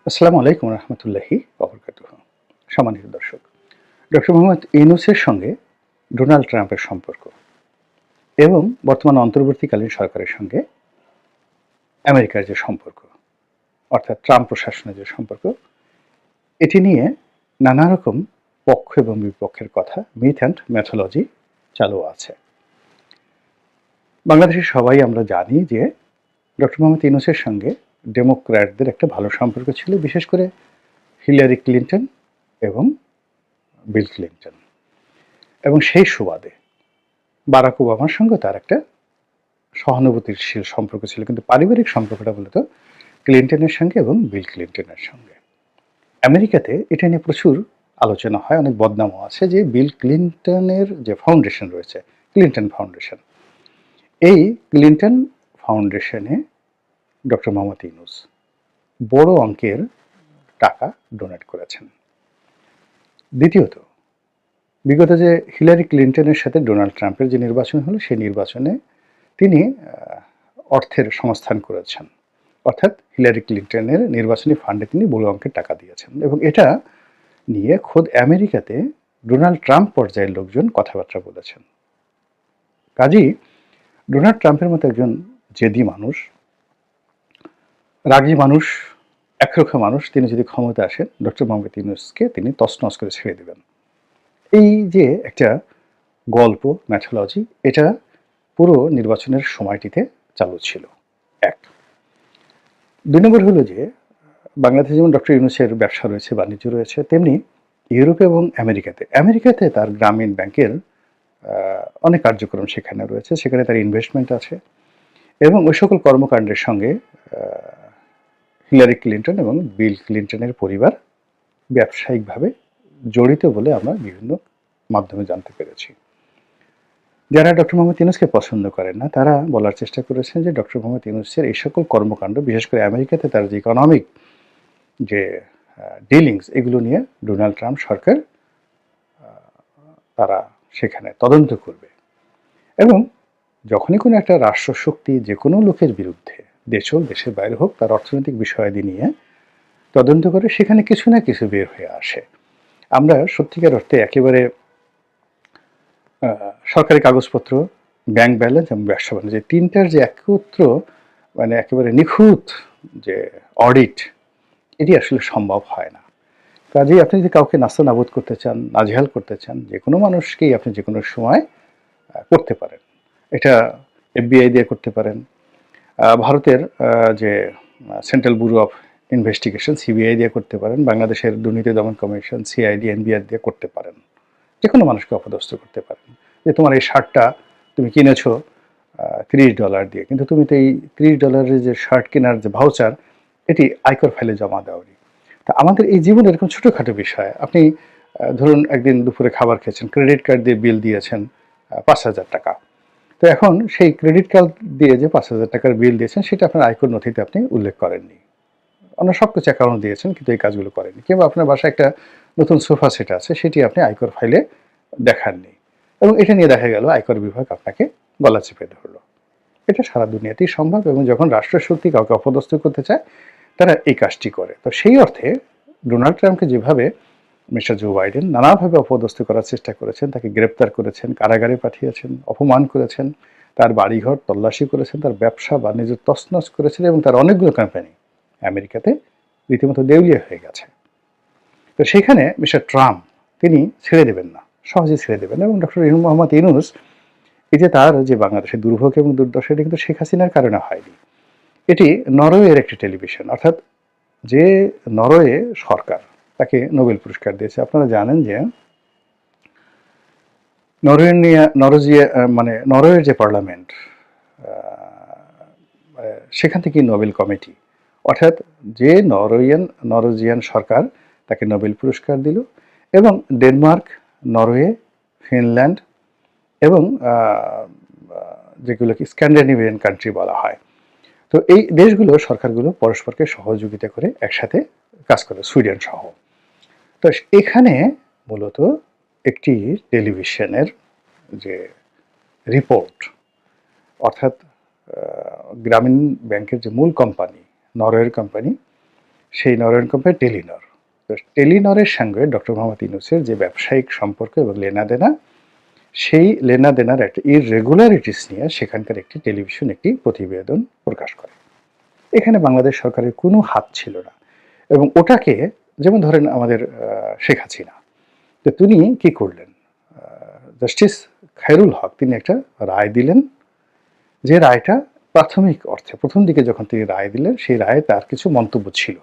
আসসালামু আলাইকুম রহমতুল্লাহি ওবরকাতুহ। সম্মানিত দর্শক, ডক্টর মোহাম্মদ ইউনূসের সঙ্গে ডোনাল্ড ট্রাম্পের সম্পর্ক এবং বর্তমান অন্তর্বর্তীকালীন সরকারের সঙ্গে আমেরিকার যে সম্পর্ক, অর্থাৎ ট্রাম্প প্রশাসনের যে সম্পর্ক, এটি নিয়ে নানা রকম পক্ষ এবং বিপক্ষের কথা, মিথ অ্যান্ড ম্যাথোলজি চালু আছে। বাংলাদেশের সবাই আমরা জানি যে ডক্টর মোহাম্মদ ইউনূসের সঙ্গে ডেমোক্র্যাটদের একটা ভালো সম্পর্ক ছিল, বিশেষ করে হিলারি ক্লিন্টন এবং বিল ক্লিন্টন, এবং সেই সুবাদে বারাক ওবামার সঙ্গে তার একটা সহানুভূতিশীল সম্পর্ক ছিল, কিন্তু পারিবারিক সম্পর্কটা মূলত ক্লিন্টনের সঙ্গে এবং বিল ক্লিন্টনের সঙ্গে। আমেরিকাতে এটা নিয়ে প্রচুর আলোচনা হয়, অনেক বদনামও আছে যে বিল ক্লিন্টনের যে ফাউন্ডেশন রয়েছে, ক্লিন্টন ফাউন্ডেশন, এই ক্লিন্টন ফাউন্ডেশনে ডক্টর মোহাম্মদ ইউনূস বড় অঙ্কের টাকা ডোনেট করেছেন। দ্বিতীয়ত, বিগত যে হিলারি ক্লিন্টনের সাথে ডোনাল্ড ট্রাম্পের যে নির্বাচন হলো, সেই নির্বাচনে তিনি অর্থের সংস্থান করেছেন, অর্থাৎ হিলারি ক্লিন্টনের নির্বাচনী ফান্ডে তিনি বড় অঙ্কের টাকা দিয়েছেন, এবং এটা নিয়ে খোদ আমেরিকাতে ডোনাল্ড ট্রাম্প পর্যায়ের লোকজন কথাবার্তা বলেছেন। কাজেই ডোনাল্ড ট্রাম্পের মতো একজন জেদি মানুষ, রাগী মানুষ, একরোখা মানুষ, তিনি যদি ক্ষমতা আসেন, ডক্টর মোহাম্মদ ইউনূসকে তিনি তছনছ করে ছেড়ে দেবেন। এই যে একটা গল্প, ম্যাথোলজি, এটা পুরো নির্বাচনের সময়টিতে চালু ছিল। এক। ২ নম্বর হলো যে বাংলাদেশে যেমন ডক্টর ইউনূসের ব্যবসা রয়েছে, বাণিজ্য রয়েছে, তেমনি ইউরোপে এবং আমেরিকাতে তার গ্রামীণ ব্যাংকের অনেক কার্যক্রম সেখানে রয়েছে, সেখানে তার ইনভেস্টমেন্ট আছে, এবং ওই সকল কর্মকাণ্ডের সঙ্গে হিলারি ক্লিন্টন এবং বিল ক্লিন্টনের পরিবার ব্যবসায়িকভাবে জড়িত বলে আমরা বিভিন্ন মাধ্যমে জানতে পেরেছি। যারা ডক্টর মোহাম্মদ ইউনূসকে পছন্দ করেন না, তারা বলার চেষ্টা করেছেন যে ডক্টর মোহাম্মদ ইউনূসের এই সকল কর্মকাণ্ড, বিশেষ করে আমেরিকাতে তার যে ইকোনমিক যে ডিলিংস, এগুলো নিয়ে ডোনাল্ড ট্রাম্প সরকার তারা সেখানে তদন্ত করবে, এবং যখনই কোনো একটা রাষ্ট্রশক্তি যে কোনো লোকের বিরুদ্ধে, দেশ হোক দেশের বাইরে হোক, তার অর্থনৈতিক বিষয়াদি নিয়ে তদন্ত করে, সেখানে কিছু না কিছু বের হয়ে আসে। আমরা সত্যিকার অর্থে একেবারে সরকারি কাগজপত্র, ব্যাংক ব্যালেন্স এবং ব্যবসা বাণিজ্য, তিনটার যে একত্র মানে একেবারে নিখুঁত যে অডিট, এটি আসলে সম্ভব হয় না। কাজেই আপনি যদি কাউকে নাস্তানাবুদ করতে চান, নাজেহাল করতে চান, যে কোনো মানুষকেই আপনি যে কোনো সময় করতে পারেন। এটা এফবিআই দিয়ে করতে পারেন, ভারতের যে central bureau of investigation CBI দিয়ে করতে পারেন, বাংলাদেশের দুর্নীতি দমন কমিশন সিআইডি এনবিআর দিয়ে করতে পারেন, যে কোনো মানুষকে অপদস্থ করতে পারেন যে তোমার এই শার্টটা তুমি কিনেছো $30 দিয়ে, কিন্তু তুমি তো এই $30 যে শার্ট কেনার যে ভাউচার, এটি আয়কর ফাইলে জমা দাওনি। তা আমাদের এই জীবনে এরকম ছোটোখাটো বিষয়, আপনি ধরুন একদিন দুপুরে খাবার খেয়েছেন, ক্রেডিট কার্ড দিয়ে বিল দিয়েছেন 5,000 টাকা, তো এখন সেই ক্রেডিট কার্ড দিয়ে যে 5,000 টাকার বিল দিয়েছেন, সেটা আপনার আয়কর নথিতে আপনি উল্লেখ করেননি। অন্য সব কিছু অ্যাকাউন্ট দিয়েছেন, কিন্তু এই কাজগুলো করেননি। কিংবা আপনার বাসায় একটা নতুন সোফা সেট আছে, সেটি আপনি আয়কর ফাইলে দেখাননি, এবং এটা নিয়ে দেখা গেল আয়কর বিভাগ আপনাকে গলা চেপে ধরলো। এটা সারা দুনিয়াতেই সম্ভব, এবং যখন রাষ্ট্রশক্তি কাউকে অপদস্থ করতে চায়, তারা এই কাজটি করে। তো সেই অর্থে ডোনাল্ড ট্রাম্পকে যেভাবে মিস্টার জো বাইডেন নানাভাবে অপদস্থ করার চেষ্টা করেছেন, তাকে গ্রেপ্তার করেছেন, কারাগারে পাঠিয়েছেন, অপমান করেছেন, তার বাড়িঘর তল্লাশি করেছেন, তার ব্যবসা বাণিজ্য তছনছ করেছেন, এবং তার অনেকগুলো কোম্পানি আমেরিকাতে রীতিমতো দেউলিয়া হয়ে গেছে। তো সেখানে মিস্টার ট্রাম্প তিনি ছেড়ে দেবেন না, সহজে ছেড়ে দেবেন না। এবং ডক্টর মোহাম্মদ ইউনূস, এই যে তার যে বাংলাদেশের দুর্ভোগ এবং দুর্দশা, এটি কিন্তু শেখ হাসিনার কারণে হয়নি। এটি নরওয়ের একটি টেলিভিশন, অর্থাৎ যে নরওয়ে সরকার তাকে নোবেল পুরস্কার দিয়েছে। আপনারা জানেন যে নরওয়ের যে পার্লামেন্ট, সেখান থেকে নোবেল কমিটি, অর্থাৎ যে নরওয়েজিয়ান সরকার তাকে নোবেল পুরস্কার দিল, এবং ডেনমার্ক, নরওয়ে, ফিনল্যান্ড এবং যেগুলোকে স্ক্যান্ডিনেভিয়ান কান্ট্রি বলা হয়, তো এই দেশগুলো সরকারগুলো পরস্পরকে সহযোগিতা করে একসাথে কাজ করে, সুইডেন সহ। তো এখানে মূলত একটি টেলিভিশনের যে রিপোর্ট, অর্থাৎ গ্রামীণ ব্যাংকের যে মূল কোম্পানি, নরওয়ের কোম্পানি, সেই নরেন কোম্পানি টেলিনর। তো টেলিনরের সঙ্গে ডক্টর মোহাম্মদ ইউনূসের যে ব্যবসায়িক সম্পর্ক এবং লেনাদেনা, সেই লেনাদেনার একটা ইররেগুলারিটিস নিয়ে সেখানকার একটি টেলিভিশন একটি প্রতিবেদন প্রকাশ করে। এখানে বাংলাদেশ সরকারের কোনো হাত ছিল না, এবং ওটাকে, যেমন ধরেন আমাদের শেখ হাসিনা, তো তিনি কি করলেন, জাস্টিস খায়রুল হক তিনি একটা রায় দিলেন, যে রায়টা প্রাথমিক অর্থে প্রথম দিকে যখন তিনি রায় দিলেন, সেই রায়ে তার কিছু মন্তব্য ছিল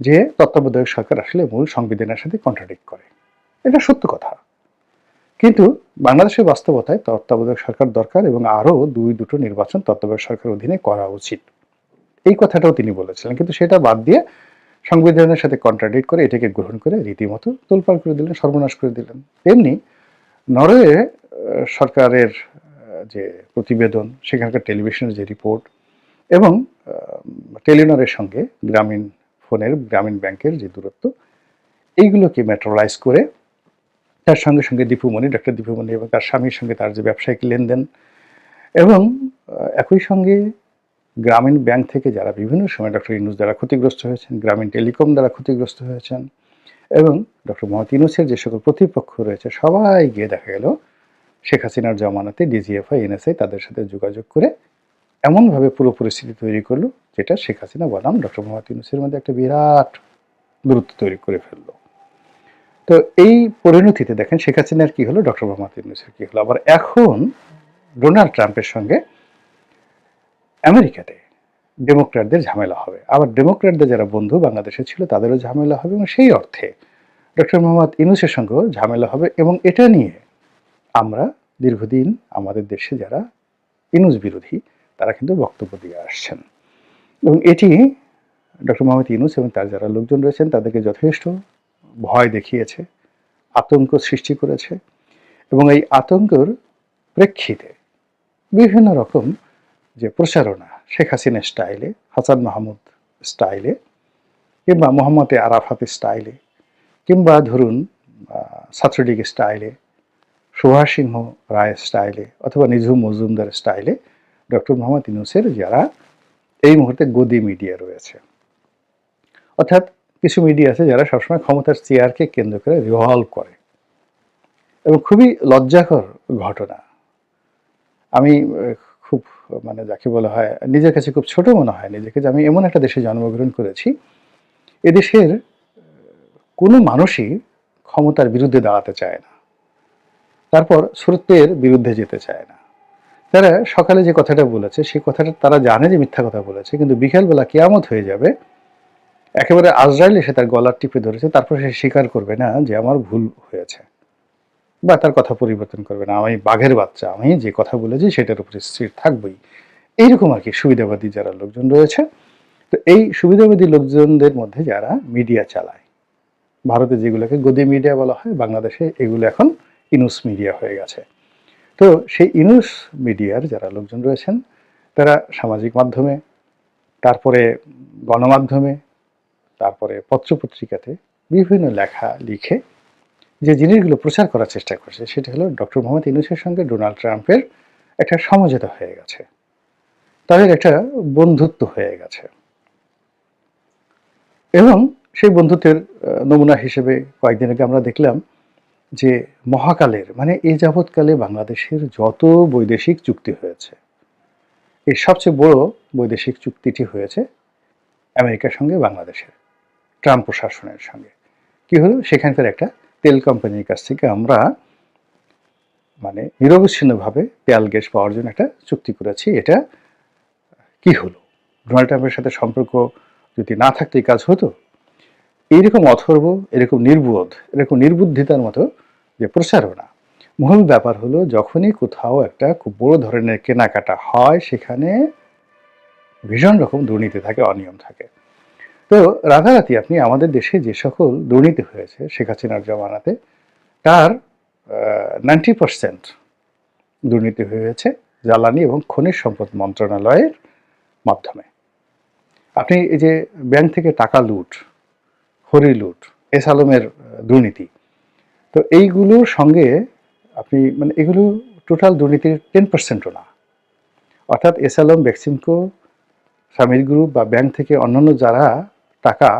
যে তত্ত্বাবধায়ক সরকার আসলে মূল সংবিধানের সাথে কন্ট্রাডিক্ট করে। এটা সত্য কথা, কিন্তু বাংলাদেশের বাস্তবতায় তত্ত্বাবধায়ক সরকার দরকার এবং আরও দুটো নির্বাচন তত্ত্বাবধায়ক সরকারের অধীনে করা উচিত, এই কথাটাও তিনি বলেছিলেন। কিন্তু সেটা বাদ দিয়ে সংবিধানের সাথে কন্ট্রাডিক্ট করে এটাকে গ্রহণ করে রীতিমতো তোলপাড় করে দিলেন, সর্বনাশ করে দিলেন। তেমনি নরওয়ে সরকারের যে প্রতিবেদন, সেখানকার টেলিভিশনের যে রিপোর্ট এবং টেলিনরের সঙ্গে গ্রামীণ ব্যাংকের যে দূরত্ব, এইগুলোকে ম্যাটেরিয়ালাইজ করে তার সঙ্গে সঙ্গে ডক্টর দীপুমণি এবং তার স্বামীর সঙ্গে তার যে ব্যবসায়িক লেনদেন, এবং একই সঙ্গে গ্রামীণ ব্যাংক থেকে যারা বিভিন্ন সময় ডক্টর ইউনূস দ্বারা ক্ষতিগ্রস্ত হয়েছেন, গ্রামীণ টেলিকম দ্বারা ক্ষতিগ্রস্ত হয়েছেন, এবং ডক্টর মোহাম্মদ ইউনূসের যে সকল প্রতিপক্ষ রয়েছে সবাই গিয়ে দেখা গেল শেখ হাসিনার জমানাতে ডিজিএফআই, এনএসআই তাদের সাথে যোগাযোগ করে এমনভাবে পুরো পরিস্থিতি তৈরি করলো, যেটা শেখ হাসিনা বনাম ডক্টর মোহাম্মদ ইউনূসের মধ্যে একটা বিরাট দূরত্ব তৈরি করে ফেললো। তো এই পরিণতিতে দেখেন শেখ হাসিনার কি হলো, ডক্টর মোহাম্মদ ইউনূসের কি হলো। আবার এখন ডোনাল্ড ট্রাম্পের সঙ্গে আমেরিকাতে ডেমোক্র্যাটদের ঝামেলা হবে, আবার ডেমোক্র্যাটদের যারা বন্ধু বাংলাদেশে ছিল তাদেরও ঝামেলা হবে, এবং সেই অর্থে ডক্টর মোহাম্মদ ইউনূসের সঙ্গেও ঝামেলা হবে। এবং এটা নিয়ে আমরা দীর্ঘদিন আমাদের দেশে যারা ইউনূস বিরোধী তারা কিন্তু বক্তব্য দিয়ে আসছেন, এবং এটি ডক্টর মোহাম্মদ ইউনূস এবং তার যারা লোকজন রয়েছেন তাদেরকে যথেষ্ট ভয় দেখিয়েছে, আতঙ্ক সৃষ্টি করেছে, এবং এই আতঙ্কের প্রেক্ষিতে বিভিন্ন রকম যে প্রচারণা, শেখ হাসিনা স্টাইলে, হাসান মাহমুদ স্টাইলে, কিংবা মোহাম্মদ আরাফাত স্টাইলে, কিংবা ধরুন ছাত্রলীগ স্টাইলে, সুভাষ সিংহ রায় স্টাইলে, অথবা নিঝুম মজুমদার স্টাইলে ডক্টর মোহাম্মদ ইউনূসের যারা এই মুহূর্তে গদি মিডিয়া রয়েছে, অর্থাৎ কিছু মিডিয়া আছে যারা সবসময় ক্ষমতার চেয়ারকে কেন্দ্র করে রিভলভ করে, এবং খুবই লজ্জাকর ঘটনা। আমি খুব যাকে বলা হয় নিজের কাছে খুব ছোট মনে হয় নিজেকে, যে আমি এমন একটা দেশে জন্মগ্রহণ করেছি, এদেশের কোনো মানুষই ক্ষমতার বিরুদ্ধে দাঁড়াতে চায় না, তারপর স্রোতের বিরুদ্ধে যেতে চায় না। তারা সকালে যে কথাটা বলেছে সেই কথাটা তারা জানে যে মিথ্যা কথা বলেছে, কিন্তু বিকেলবেলা কিয়ামত হয়ে যাবে, একেবারে আজরাইল এসে তার গলার টিপে ধরেছে, তারপর সে স্বীকার করবে না যে আমার ভুল হয়েছে, বা তার কথা পরিবর্তন করবে না, আমি বাঘের বাচ্চা, আমি যে কথা বলেছি সেটার উপরে স্থির থাকবই। এইরকম আর কি সুবিধাবাদী যারা লোকজন রয়েছে। তো এই সুবিধাবাদী লোকজনদের মধ্যে যারা মিডিয়া চালায়, ভারতে যেগুলোকে গদি মিডিয়া বলা হয়, বাংলাদেশে এগুলো এখন ইউনূস মিডিয়া হয়ে গেছে। তো সেই ইউনূস মিডিয়ার যারা লোকজন রয়েছেন তারা সামাজিক মাধ্যমে, তারপরে গণমাধ্যমে, তারপরে পত্রপত্রিকাতে বিভিন্ন লেখা লিখে যে জিনিসগুলো প্রচার করার চেষ্টা করছে, সেটা হলো ডক্টর মোহাম্মদ ইউনূসের সঙ্গে ডোনাল্ড ট্রাম্পের একটা সমঝোতা হয়ে গেছে, তাদের একটা বন্ধুত্ব হয়ে গেছে, এবং সেই বন্ধুত্বের নমুনা হিসেবে কয়েকদিন আগে আমরা দেখলাম যে মহাকালের এই যাবৎকালে বাংলাদেশের যত বৈদেশিক চুক্তি হয়েছে, এই সবচেয়ে বড় বৈদেশিক চুক্তিটি হয়েছে আমেরিকার সঙ্গে বাংলাদেশের ট্রাম্প প্রশাসনের সঙ্গে। কি হলো, সেখানকার একটা তেল কোম্পানির কাছ থেকে আমরা নিরবচ্ছিন্নভাবে তেল গ্যাস পাওয়ার জন্য একটা চুক্তি করেছি। এটা কি হলো, ডোনাল্ড ট্রাম্পের সাথে সম্পর্ক যদি না থাকতো এই কাজ হতো? এইরকম অথর্ব, এরকম নির্বোধ, এরকম নির্বুদ্ধিতার মতো যে প্রচারণা। মূল ব্যাপার হলো যখনই কোথাও একটা খুব বড় ধরনের কেনাকাটা হয় সেখানে ভীষণ রকম দুর্নীতি থাকে, অনিয়ম থাকে। তো রাতারাতি আপনি আমাদের দেশে যে সকল দুর্নীতি হয়েছে শেখ হাসিনার জমানাতে, তার 90% দুর্নীতি হয়েছে জ্বালানি এবং খনিজ সম্পদ মন্ত্রণালয়ের মাধ্যমে। আপনি এই যে ব্যাংক থেকে টাকা লুট, হরি লুট, এস আলমের দুর্নীতি, তো এইগুলোর সঙ্গে আপনি এগুলো টোটাল দুর্নীতির 10%ও না। অর্থাৎ এস আলম, বেক্সিমকো, সামির গ্রুপ বা ব্যাংক থেকে অন্যান্য যারা টাকা